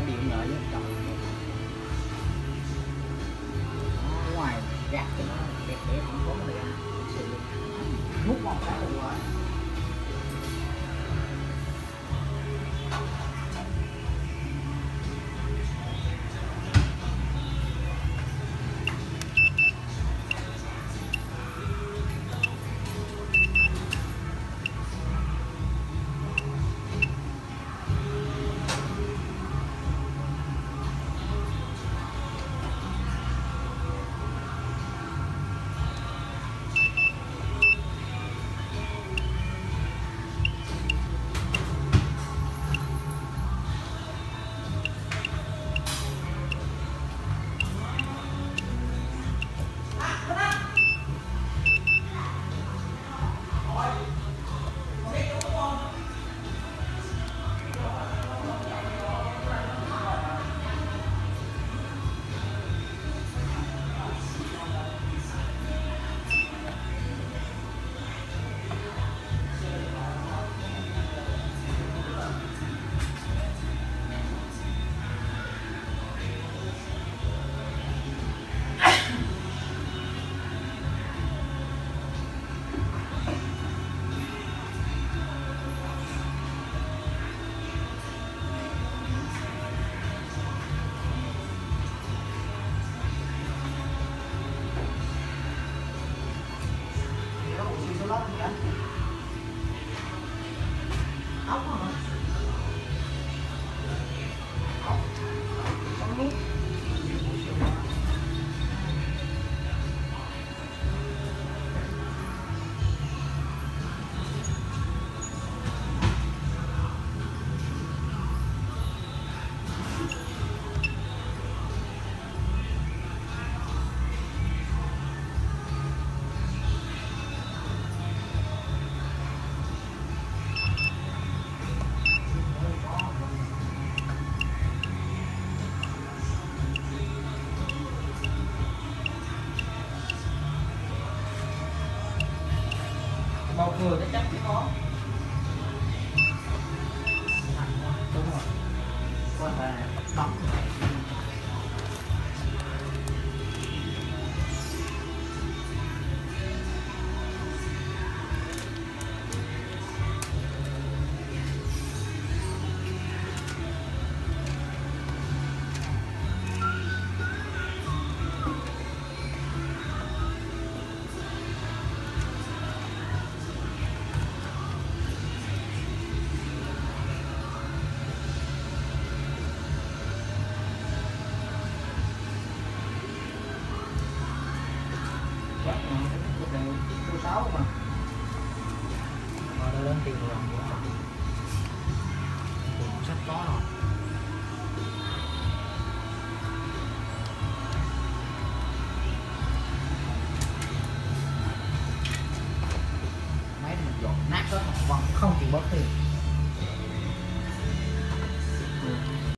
điện lợi với trời ngoài gạt cho nó đẹp đẹp không có vấn đề nút một cái là quá. Một người nó chắc chỉ có đúng rồi con là đóng số 6 mà nó lên tiền rồi sách có rồi.